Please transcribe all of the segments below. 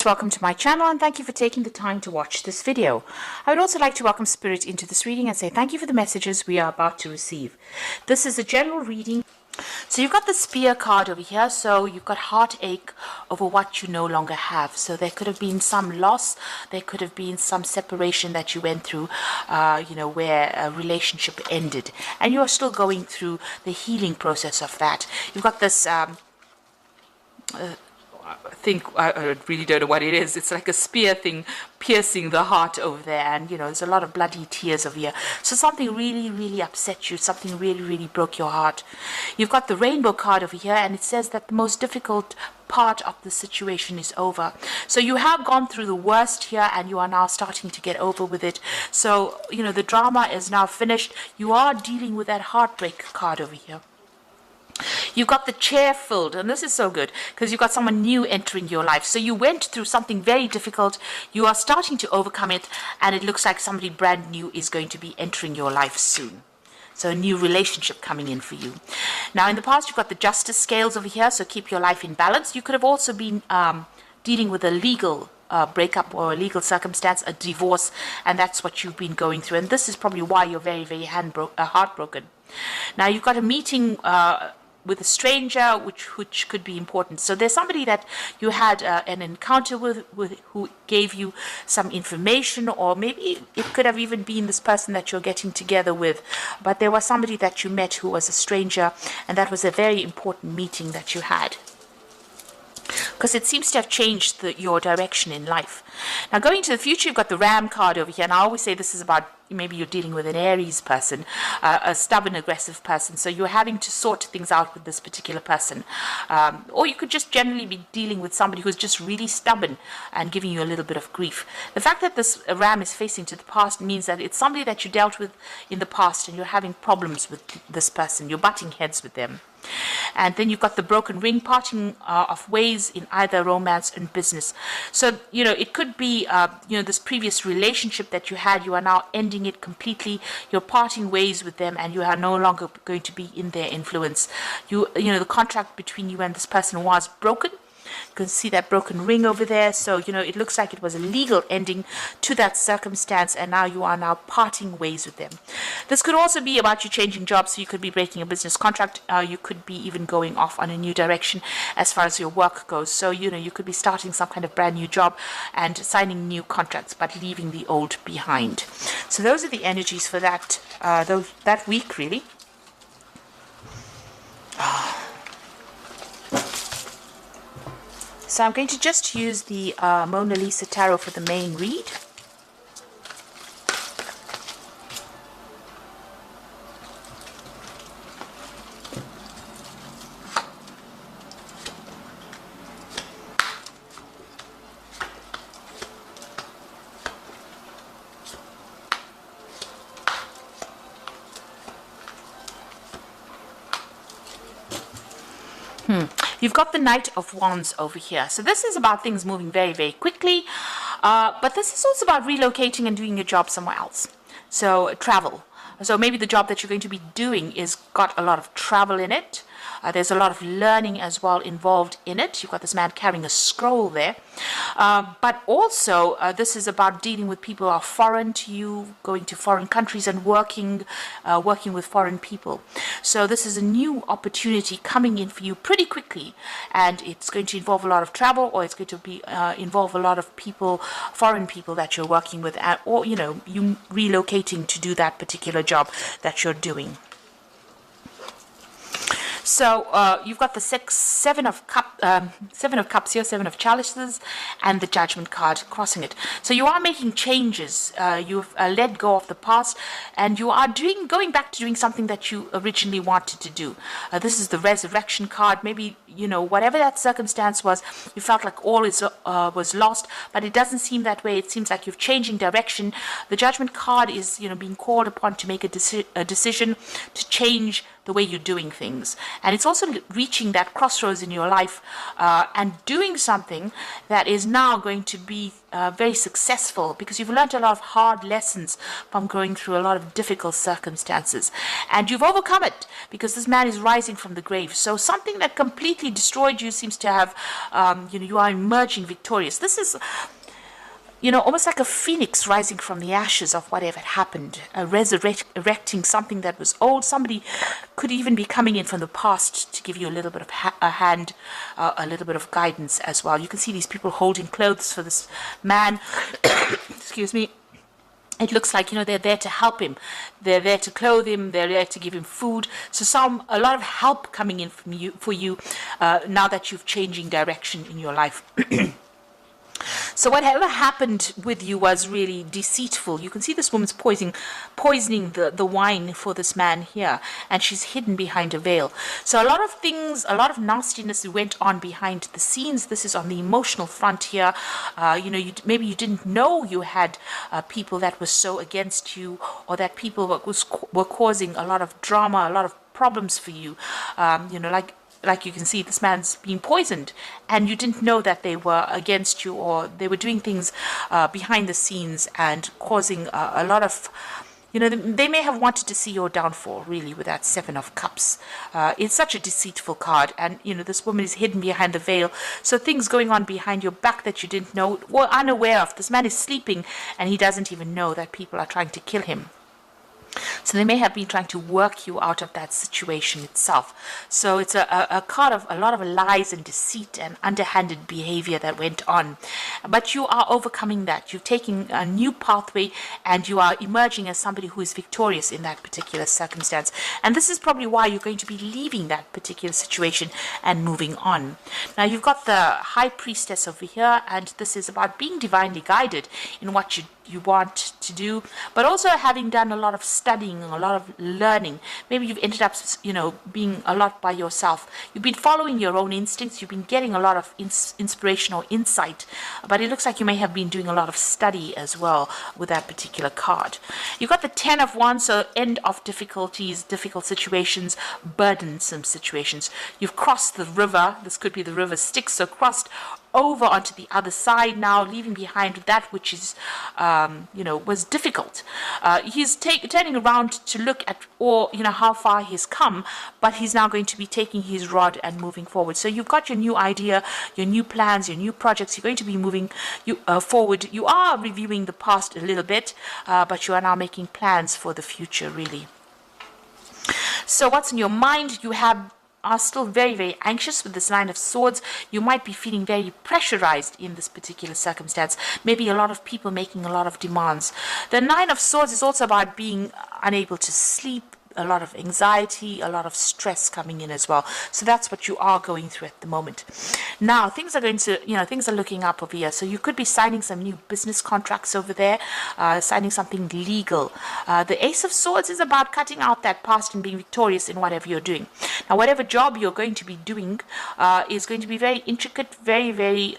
Welcome to my channel and thank you for taking the time to watch this video. I would also like to welcome Spirit into this reading and say thank you for the messages we are about to receive. This is a general reading. So you've got the Spear card over here, so you've got heartache over what you no longer have. So there could have been some loss, there could have been some separation that you went through, where a relationship ended. And you're still going through the healing process of that. You've got this I really don't know what it is. It's like a spear thing piercing the heart over there, and there's a lot of bloody tears over here. So something really upset you, something really broke your heart. You've got the Rainbow card over here, and it says that the most difficult part of the situation is over. So you have gone through the worst here and you are now starting to get over with it. So the drama is now finished. You are dealing with that heartbreak card over here. You've got the chair filled, and this is so good because you've got someone new entering your life. So you went through something very difficult, you are starting to overcome it, and it looks like somebody brand new is going to be entering your life soon. So a new relationship coming in for you. Now in the past you've got the Justice scales over here, so keep your life in balance. You could have also been dealing with a legal breakup or a legal circumstance, a divorce, and that's what you've been going through, and this is probably why you're very heartbroken. Now you've got a meeting with a stranger, which could be important. So there's somebody that you had an encounter with who gave you some information, or maybe it could have even been this person that you're getting together with, but there was somebody that you met who was a stranger, and that was a very important meeting that you had, because it seems to have changed your direction in life. Now going to the future, you've got the Ram card over here, and I always say this is about maybe you're dealing with an Aries person, a stubborn, aggressive person, so you're having to sort things out with this particular person. Or you could just generally be dealing with somebody who's just really stubborn and giving you a little bit of grief. The fact that this Ram is facing to the past means that it's somebody that you dealt with in the past and you're having problems with this person, you're butting heads with them. And then you've got the Broken Ring, parting of ways in either romance and business. So it could be this previous relationship that you had, you are now ending it completely, you're parting ways with them, and you are no longer going to be in their influence. The contract between you and this person was broken. You can see that broken ring over there. So it looks like it was a legal ending to that circumstance, and now you are parting ways with them. This could also be about you changing jobs, so you could be breaking a business contract, you could be even going off on a new direction as far as your work goes. So you could be starting some kind of brand new job and signing new contracts, but leaving the old behind. So those are the energies for that week, really. So I'm going to just use the Mona Lisa Tarot for the main read. You've got the Knight of Wands over here. So this is about things moving very quickly, but this is also about relocating and doing your job somewhere else. So travel. So maybe the job that you're going to be doing is got a lot of travel in it. There's a lot of learning as well involved in it. You've got this man carrying a scroll there. But also, this is about dealing with people who are foreign to you, going to foreign countries and working with foreign people. So this is a new opportunity coming in for you pretty quickly. And it's going to involve a lot of travel, or it's going to be involve a lot of people, foreign people that you're working with, or, you relocating to do that particular job that you're doing. So you've got the Seven of Cups here, Seven of Chalices, and the Judgment card crossing it. So you are making changes. You've let go of the past, and you are going back to doing something that you originally wanted to do. This is the Resurrection card. Maybe whatever that circumstance was, you felt like all was lost, but it doesn't seem that way. It seems like you're changing direction. The Judgment card is being called upon to make a decision to change the way you're doing things. And it's also reaching that crossroads in your life and doing something that is now going to be very successful, because you've learned a lot of hard lessons from going through a lot of difficult circumstances. And you've overcome it, because this man is rising from the grave. So something that completely destroyed you seems to have, you are emerging victorious. This is, almost like a phoenix rising from the ashes of whatever had happened, resurrecting something that was old. Somebody could even be coming in from the past to give you a little bit of a hand, a little bit of guidance as well. You can see these people holding clothes for this man. Excuse me. It looks like, they're there to help him. They're there to clothe him. They're there to give him food. So a lot of help coming in for you now that you've changing direction in your life. So whatever happened with you was really deceitful. You can see this woman's poisoning the wine for this man here, and she's hidden behind a veil. So a lot of things, a lot of nastiness went on behind the scenes. This is on the emotional front here. Maybe you didn't know you had people that were so against you, or that people were causing a lot of drama, a lot of problems for you. Like you can see, this man's being poisoned, and you didn't know that they were against you, or they were doing things behind the scenes and causing a lot of, they may have wanted to see your downfall, really, with that Seven of Cups. It's such a deceitful card, and, this woman is hidden behind the veil. So things going on behind your back that you didn't know, or unaware of. This man is sleeping, and he doesn't even know that people are trying to kill him. So they may have been trying to work you out of that situation itself. So it's a card of a lot of lies and deceit and underhanded behavior that went on. But you are overcoming that. You've taken a new pathway, and you are emerging as somebody who is victorious in that particular circumstance. And this is probably why you're going to be leaving that particular situation and moving on. Now, you've got the High Priestess over here, and this is about being divinely guided in what you want to do, but also having done a lot of studying, a lot of learning. Maybe you've ended up, being a lot by yourself. You've been following your own instincts. You've been getting a lot of inspiration or insight, but it looks like you may have been doing a lot of study as well with that particular card. You've got the Ten of Wands, so end of difficulties, difficult situations, burdensome situations. You've crossed the river. This could be the river Styx, so crossed over onto the other side now, leaving behind that which is, was difficult. He's turning around to look at how far he's come, but he's now going to be taking his rod and moving forward. So you've got your new idea, your new plans, your new projects. You're going to be moving forward. You are reviewing the past a little bit, but you are now making plans for the future, really. So what's in your mind? You are still very, very anxious with this Nine of Swords. You might be feeling very pressurized in this particular circumstance. Maybe a lot of people making a lot of demands. The Nine of Swords is also about being unable to sleep, a lot of anxiety, a lot of stress coming in as well. So that's what you are going through at the moment. Now, things are looking up over here. So you could be signing some new business contracts over there, signing something legal. The Ace of Swords is about cutting out that past and being victorious in whatever you're doing. Now, whatever job you're going to be doing is going to be very intricate, very, very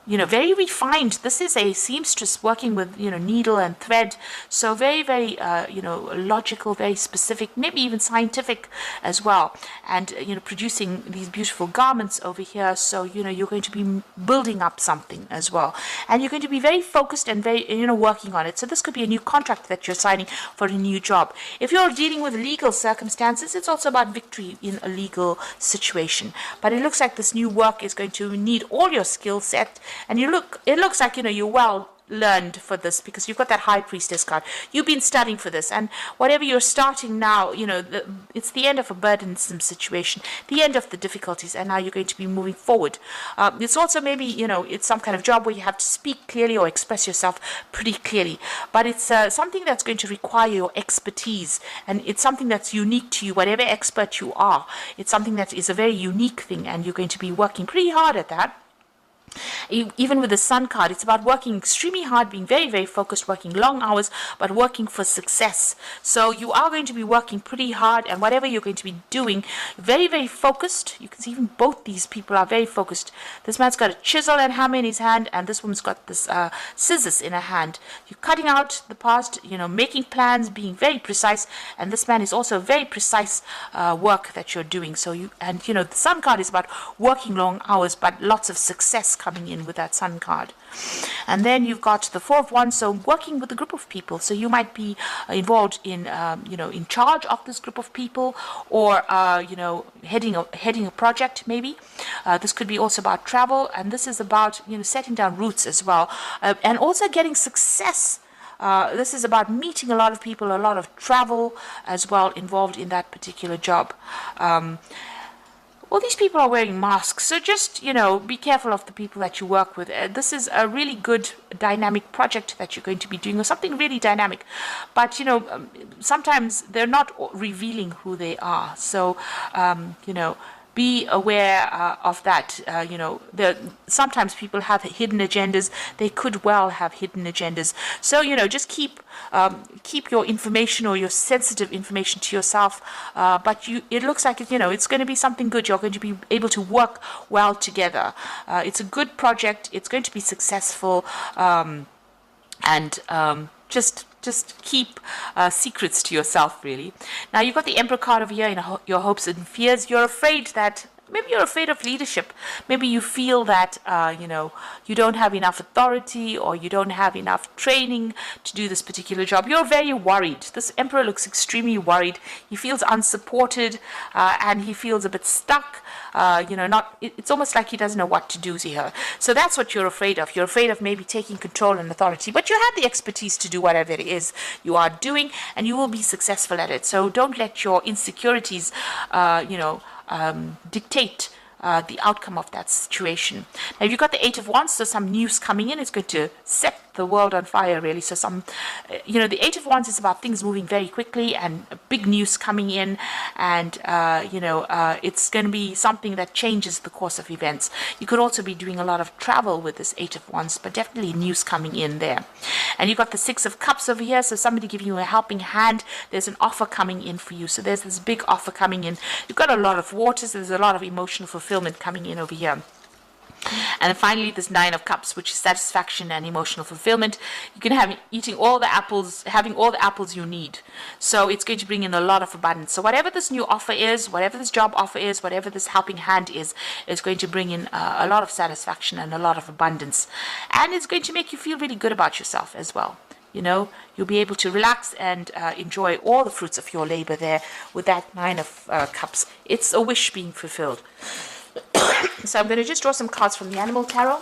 very refined. This is a seamstress working with, needle and thread. So very, very, logical, very specific, maybe even scientific as well. And, producing these beautiful garments over here. So, you're going to be building up something as well. And you're going to be very focused and very, working on it. So this could be a new contract that you're signing for a new job. If you're dealing with legal circumstances, it's also about victory in a legal situation. But it looks like this new work is going to need all your skill set. And it looks like, you're well learned for this, because you've got that High Priestess card. You've been studying for this, and whatever you're starting now, it's the end of a burdensome situation, the end of the difficulties, and now you're going to be moving forward. It's also maybe, it's some kind of job where you have to speak clearly or express yourself pretty clearly, but it's something that's going to require your expertise, and it's something that's unique to you, whatever expert you are. It's something that is a very unique thing, and you're going to be working pretty hard at that. Even with the Sun card, it's about working extremely hard, being very, very focused, working long hours, but working for success. So you are going to be working pretty hard, and whatever you're going to be doing, very, very focused. You can see even both these people are very focused. This man's got a chisel and hammer in his hand, and this woman's got this scissors in her hand. You're cutting out the past, making plans, being very precise, and this man is also very precise work that you're doing. So the Sun card is about working long hours, but lots of success coming in with that Sun card. And then you've got the Four of Wands, so working with a group of people. So you might be involved in, in charge of this group of people, or heading a project maybe. This could be also about travel, and this is about setting down roots as well, and also getting success. This is about meeting a lot of people, a lot of travel as well involved in that particular job. All these people are wearing masks, so just, be careful of the people that you work with. This is a really good dynamic project that you're going to be doing, or something really dynamic. But, sometimes they're not revealing who they are. So, be aware of that. Sometimes people have hidden agendas. They could well have hidden agendas. So, just keep your information, or your sensitive information, to yourself. But it looks like it's going to be something good. You're going to be able to work well together. It's a good project. It's going to be successful. Just keep secrets to yourself, really. Now, you've got the Emperor card over here in your hopes and fears. You're afraid that, maybe you're afraid of leadership. Maybe you feel that, you don't have enough authority, or you don't have enough training to do this particular job. You're very worried. This Emperor looks extremely worried. He feels unsupported, and he feels a bit stuck. It's almost like he doesn't know what to do here. So that's what you're afraid of. You're afraid of maybe taking control and authority, but you have the expertise to do whatever it is you are doing, and you will be successful at it. So don't let your insecurities, dictate the outcome of that situation. Now, you've got the Eight of Wands, so some news coming in. It's going to set the world on fire, really. So the Eight of Wands is about things moving very quickly, and big news coming in, and it's going to be something that changes the course of events. You could also be doing a lot of travel with this Eight of Wands, but definitely news coming in there. And you've got the Six of Cups over here, so somebody giving you a helping hand. There's an offer coming in for you, so there's this big offer coming in. You've got a lot of waters. There's a lot of emotional fulfillment coming in over here. And then finally, this Nine of Cups, which is satisfaction and emotional fulfillment. You can have having all the apples you need. So it's going to bring in a lot of abundance. So whatever this new offer is, whatever this job offer is, whatever this helping hand is going to bring in a lot of satisfaction and a lot of abundance. And it's going to make you feel really good about yourself as well. You'll be able to relax and enjoy all the fruits of your labor there with that Nine of Cups. It's a wish being fulfilled. So I'm going to just draw some cards from the Animal Tarot.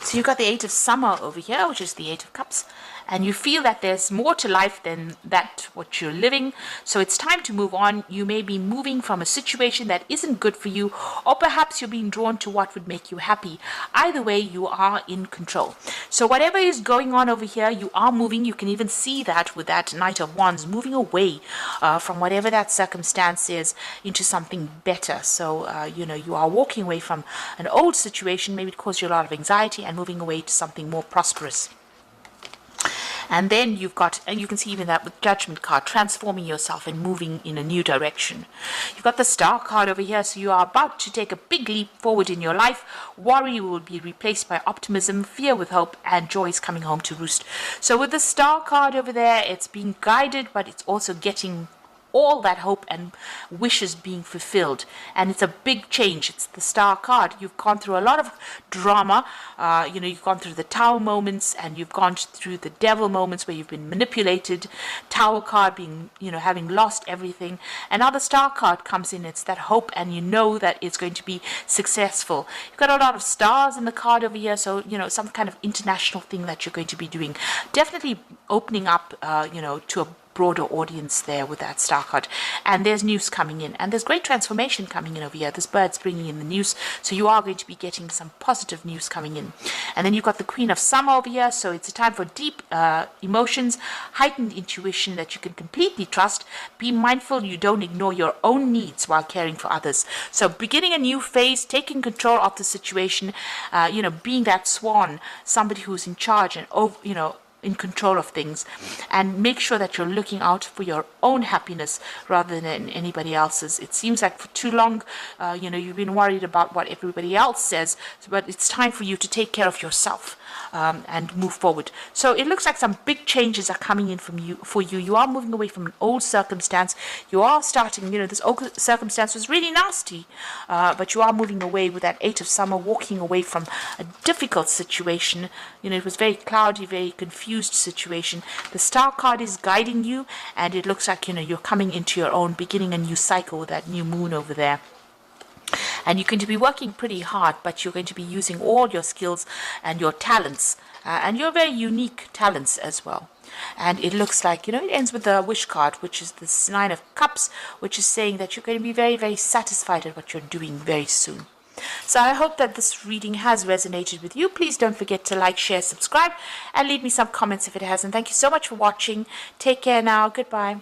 So you've got the Eight of Summer over here, which is the Eight of Cups. And you feel that there's more to life than that what you're living. So it's time to move on. You may be moving from a situation that isn't good for you, or perhaps you're being drawn to what would make you happy. Either way, you are in control. So whatever is going on over here, you are moving. You can even see that with that Knight of Wands, moving away from whatever that circumstance is into something better. So, you are walking away from an old situation, maybe it caused you a lot of anxiety, and moving away to something more prosperous. And then you've got, and you can see even that with Judgment card, transforming yourself and moving in a new direction. You've got the Star card over here, so you are about to take a big leap forward in your life. Worry will be replaced by optimism, fear with hope, and joy is coming home to roost. So with the Star card over there, it's being guided, but it's also getting all that hope and wishes being fulfilled, and it's a big change. It's the Star card. You've gone through a lot of drama. You've gone through the Tower moments, and you've gone through the Devil moments where you've been manipulated. Tower card being, having lost everything, and now the Star card comes in. It's that hope, and you know that it's going to be successful. You've got a lot of stars in the card over here, so some kind of international thing that you're going to be doing. Definitely opening up, to a broader audience there with that star card. And there's news coming in, and there's great transformation coming in over here. This bird's bringing in the news, so you are going to be getting some positive news coming in. And then you've got the Queen of Summer over here, so it's a time for deep emotions, heightened intuition that you can completely trust. Be mindful you don't ignore your own needs while caring for others. So beginning a new phase, taking control of the situation, being that swan, somebody who's in charge and, in control of things, and make sure that you're looking out for your own happiness rather than anybody else's. It seems like for too long, you've been worried about what everybody else says, but it's time for you to take care of yourself and move forward. So it looks like some big changes are coming in for you. You are moving away from an old circumstance. You are starting, this old circumstance was really nasty, but you are moving away with that Eight of Summer, walking away from a difficult situation. It was very cloudy, very confused situation. The Star card is guiding you, and it looks like, you're coming into your own, beginning a new cycle with that new moon over there. And you're going to be working pretty hard, but you're going to be using all your skills and your talents, and your very unique talents as well. And it looks like, it ends with the Wish card, which is this Nine of Cups, which is saying that you're going to be very, very satisfied at what you're doing very soon. So I hope that this reading has resonated with you. Please don't forget to like, share, subscribe, and leave me some comments if it has. And thank you so much for watching. Take care now. Goodbye.